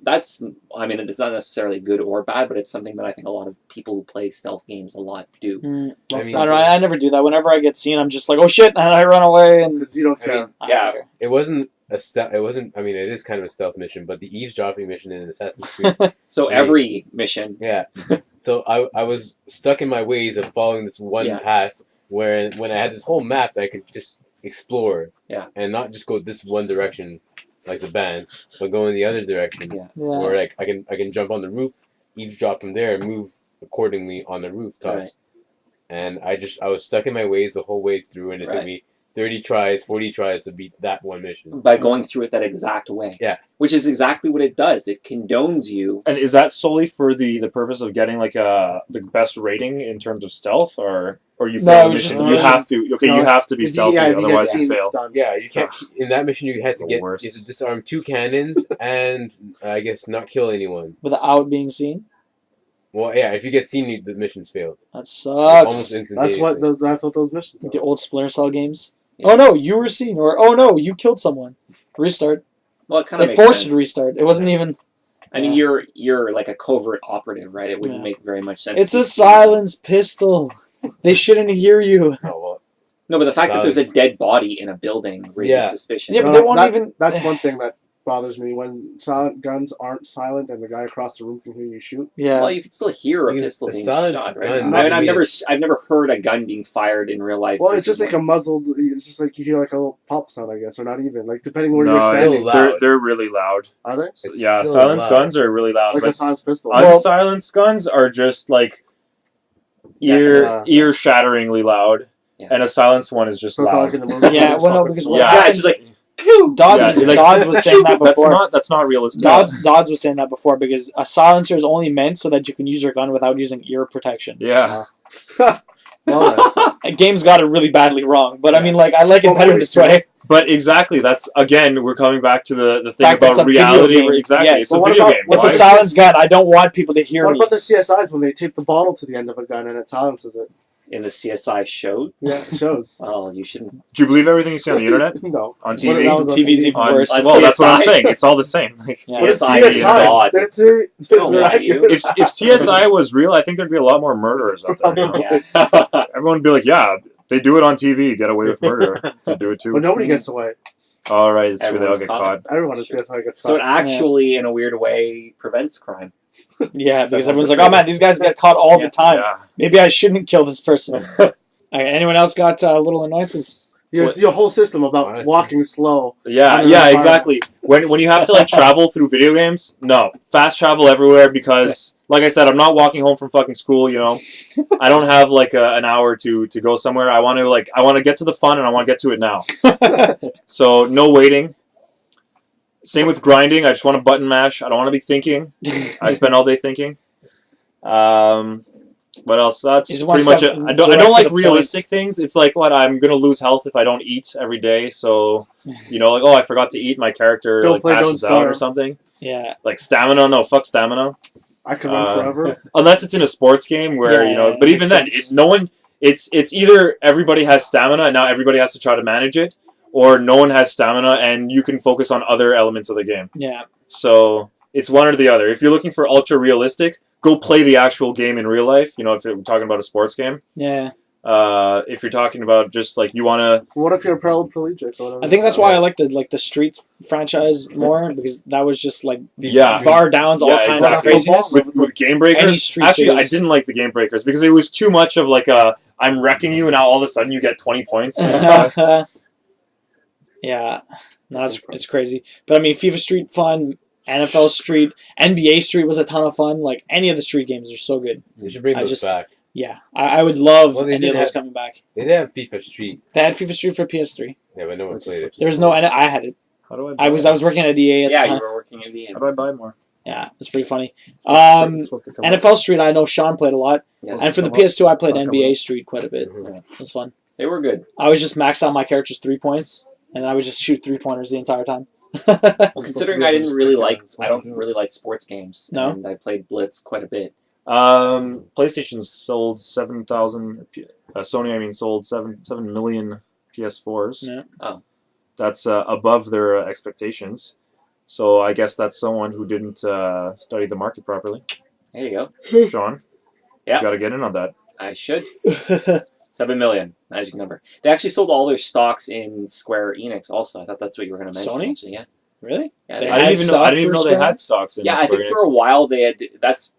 I mean, it's not necessarily good or bad, but it's something that I think a lot of people who play stealth games a lot do. I I mean, don't know. I never do that. Whenever I get seen, I'm just like, oh shit, and I run away. And Because you don't I care. mean, I Yeah. don't care. it wasn't a stealth. It wasn't. I mean, it is kind of a stealth mission, but the eavesdropping mission in Assassin's Creed. So Right. every mission, Yeah. So I was stuck in my ways of following this one Yeah. path where when I had this whole map that I could just explore. Yeah. And not just go this one direction like the band, but go in the other direction. Yeah. Yeah. Or like I can jump on the roof, eavesdrop from there, and move accordingly on the rooftops. Right. And I was stuck in my ways the whole way through, and it took Right. me 30 tries, 40 tries to beat that one mission. by going through it that exact way. Yeah. Which is exactly what it does. It condones you. And is that solely for the purpose of getting like the best rating in terms of stealth, or you No, fail it the was mission? just You the have to. Okay, No, you have to be If you- stealthy, yeah, if you get otherwise seen, you it's fail. done. Yeah, you can't. In that mission, you had to The get worst. you had to disarm 2 cannons and I guess not kill anyone. Without being seen. Well, yeah, if you get seen, the mission's failed. That Almost sucks. instantaneously. That's what those missions are. The old Splinter Cell games. Yeah. Oh no, you were seen, or oh no, you killed someone. Restart. Well, it kind of They makes forced sense. you to restart. It wasn't even. I mean, Yeah. you're like a covert operative, right? It wouldn't Yeah. make very much sense. It's to a be seen. silenced pistol. They shouldn't hear you. Oh well. No, but the fact that there's a Silence. dead body in a building raises Yeah. suspicion. Yeah, but they won't that- even- That's one thing that bothers me when silent guns aren't silent and the guy across the room can hear you shoot. Yeah. Well, you can still hear a Because pistol a being silenced shot, right? gun I mean, doesn't I've never heard a gun being fired in real life. Well, it's just like a versus muzzled. It's just like you hear like a little pop sound, I guess, or not even like depending where No, you're still standing. loud. they're really loud. Are they? It's Yeah, still silenced loud. guns are really loud. Like a But silenced pistol. Well- unsilenced guns are just like ear shatteringly loud, Yeah. and a silenced one is just so it's not loud. like in the movie. Yeah, well, no, because what Yeah. Yeah, it's just like Dodds, Yeah, like- Dodds was saying that before. That's not realistic. Dodds was saying that before because a silencer is only meant so that you can use your gun without using ear protection. Yeah. Well, then. And games got it really badly wrong, but I mean, like, I like it Well, better what this is it? way. But exactly, that's again, we're coming back to the thing Fact that it's about a video reality. game. Exactly, Yes. it's Well, a what video about- game. It's a Why? silenced gun. I don't want people to hear What me. about the CSIs when they tape the bottle to the end of a gun and it silences it? in the CSI show. Yeah, it shows. Well, you shouldn't. Do you believe everything you see on the internet? No. On What if TV? that was on TV's TV? even On, worse. On well, that's what I'm CSI? saying. It's all the same. Like, Yeah. What is CSI is CSI? God. They're Don't lie to accurate. you. if CSI was real, I think there'd be a lot more murderers out there. You know? Yeah. Everyone would be like, yeah, they do it on TV. Get away with murder. They do it too. But nobody gets away. All right, it's true. They all Everyone's get caught. caught. Everyone in Sure. CSI gets So it caught. actually, in a weird way, prevents crime. Yeah, because Someone's everyone's like, afraid. oh man, these guys get caught all the time. Yeah. Maybe I shouldn't kill this person. Okay, anyone else got little annoyances? Your whole system about Honestly. walking slow. Yeah, Under yeah, the exactly. When you have to like travel through video games, no, fast travel everywhere because, like I said, I'm not walking home from fucking school. You know, I don't have like an hour to go somewhere. I want to get to the fun and I want to get to it now. So no waiting. Same with grinding. I just want to button mash. I don't want to be thinking. I spend all day thinking. What else? That's You just pretty want much it. something I don't direct to like the realistic point. things. It's like what I'm gonna lose health if I don't eat every day. So like I forgot to eat. My character Don't like play, don't passes out or starve. something. Yeah. Like stamina. No, fuck stamina. I can run forever. Unless it's in a sports game where Yeah, But even makes then, sense. no one. It's either everybody has stamina and now everybody has to try to manage it, or no one has stamina and you can focus on other elements of the game. Yeah. So it's one or the other. If you're looking for ultra realistic, go play the actual game in real life. You know, if you're talking about a sports game. Yeah. If you're talking about just like you want to, What if you're a paraplegic or whatever? I think that's why I like the Streets franchise more, because that was just like yeah, bar downs, all Yeah, kinds exactly. of craziness. with Game Any Breakers. Street Actually, I series. didn't like the Game Breakers because it was too much of like I'm wrecking you and now all of a sudden you get 20 points. Yeah, no, it's crazy. But I mean, FIFA Street fun, NFL Street, NBA Street was a ton of fun. Like any of the Street games are so good. You should bring I those just- back. Yeah, I would love Well, they any of did those have- coming back. They did have FIFA Street. They had FIFA Street for PS3. Yeah, but no one played it. There was no, and I had it. How do I was working at EA at Yeah, the you time. were working at the end. How do I buy more? Yeah, it's pretty funny. It's supposed to come out. NFL Street, I know Sean played a lot, Yes. and for the come up. PS2, I played Come NBA up. Street quite a bit. Mhm. It was fun. They were good. I was just max out my character's 3 points, and I would just shoot 3-pointers the entire time. Well, considering I didn't really like, Supposed I to don't do it. really like sports games. No? And I played Blitz quite a bit. PlayStation sold 7,000. Sony, sold 7 million PS4s. Yeah. Oh. That's above their expectations. So I guess that's someone who didn't study the market properly. There you go. Sean, Yeah. you got to get in on that. I should. 7 million, magic number. They actually sold all their stocks in Square Enix. Also, I thought that's what you were going to mention. Sony? Actually, yeah. Really? Yeah, They they- I didn't had even know. stock I didn't even for know they Square? had stocks in. yeah, I Square think Enix. for a while they had. That's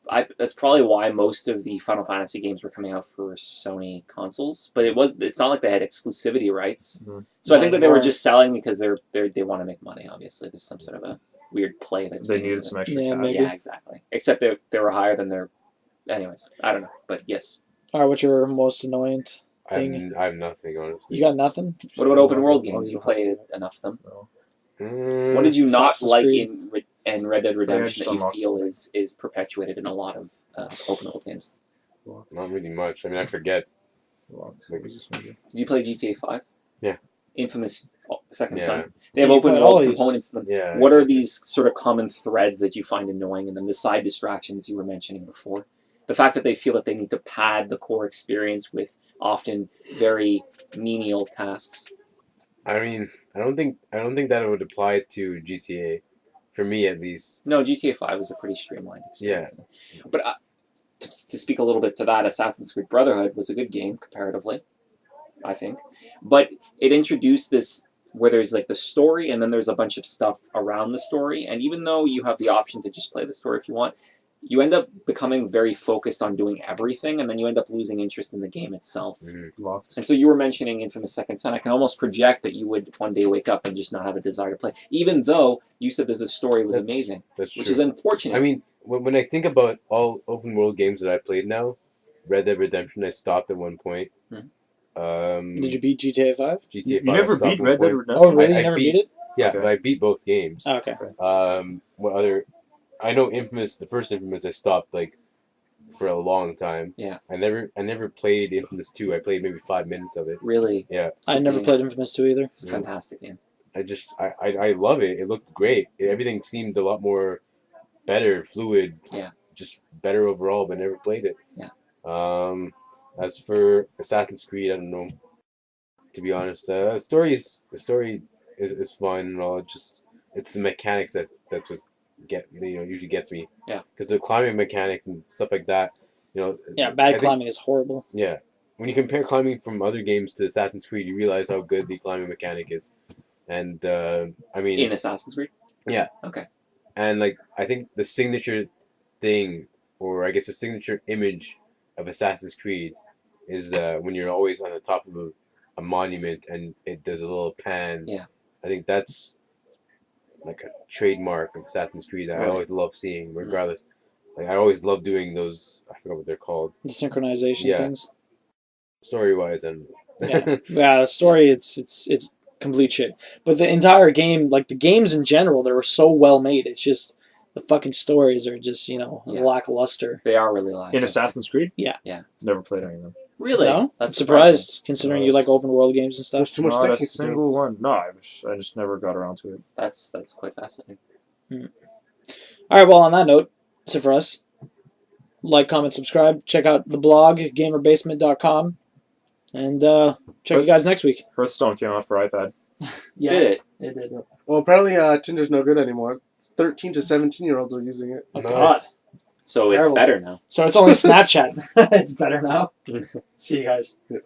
probably why most of the Final Fantasy games were coming out for Sony consoles. But it's not like they had exclusivity rights. Mhm. So I Not think that they were anymore. just selling because they want to make money. Obviously, there's some sort of a weird play that's They being needed some extra Yeah, cash. maybe. Yeah, exactly. Except they were higher than their. Anyways, I don't know, but yes. All right, what's your most annoying thing? I have nothing, honestly. You got nothing? What about open world games? You play enough of them. What did you not Assassin's like Creed. in Red Dead Redemption just that you unlocked feel is perpetuated in a lot of open world games? Not really much. I mean, I forget. Did you play GTA 5? Yeah. Infamous Second Yeah. Son. They have You open played all world these. components to them. Yeah. What are exactly. these sort of common threads that you find annoying in them? The side distractions you were mentioning before. The fact that they feel that they need to pad the core experience with often very menial tasks. I mean, I don't think that it would apply to GTA, for me at least. No, GTA 5 was a pretty streamlined experience. But to speak a little bit to that, Assassin's Creed Brotherhood was a good game comparatively, I think. But it introduced this where there's like the story and then there's a bunch of stuff around the story. And even though you have the option to just play the story if you want, you end up becoming very focused on doing everything and then you end up losing interest in the game itself. Locked. And so you were mentioning Infamous Second Son. I can almost project that you would one day wake up and just not have a desire to play, even though you said that the story was amazing, That's which true. is unfortunate. I mean, when I think about all open world games that I played now, Red Dead Redemption, I stopped at one point. Did you beat GTA 5? GTA 5, You I never stopped beat at Red one Dead point. Redemption? Oh, really? I You never beat- beat it? Yeah, Okay. but I beat both games. Oh, okay. What other? I know Infamous. The first Infamous, I stopped like for a long time. Yeah. I never played Infamous 2. I played maybe 5 minutes of it. Really, Yeah. it's a I good never game. played Infamous 2 either. It's a fantastic game. I love it. It looked great. Everything seemed a lot more better, fluid. Yeah. Just better overall, but never played it. Yeah. As for Assassin's Creed, I don't know. To be honest, the story is fun and all. It's the mechanics that's what usually gets me. Yeah. Because the climbing mechanics and stuff like that, Yeah, I bad think- climbing is horrible. Yeah. When you compare climbing from other games to Assassin's Creed, you realize how good the climbing mechanic is. And I mean, In Assassin's Creed. and like I think the signature thing, or I guess the signature image of Assassin's Creed, is when you're always on the top of a monument and it does a little pan. Yeah. I think that's like a trademark of Assassin's Creed that I Right. always love seeing, regardless. Like I always love doing those. I forgot what they're called. The synchronization Yeah. things. Story wise, and Yeah. Yeah, the story it's complete shit. But the entire game, like the games in general, they were so well made. It's just the fucking stories are just, Yeah. lackluster. They are really live. In Assassin's Creed? Yeah. Yeah. Never played any of them. Really? No? I'm That's surprised considering you like Yes. open world games and stuff. There's too much Not a thinking to do. single one. No, I just never got around to it. That's quite fascinating. Alright, well on that note, that's it for us. Like, comment, subscribe. Check out the blog, gamerbasement.com. And check you guys next week. Hearthstone came out for iPad. Yeah, Did it? it did. Well, apparently Tinder's no good anymore. 13 to 17-year-olds are using it. Oh Nice. god. So It's it's terrible. better now. So it's only Snapchat. It's better now. See you guys. Yeah.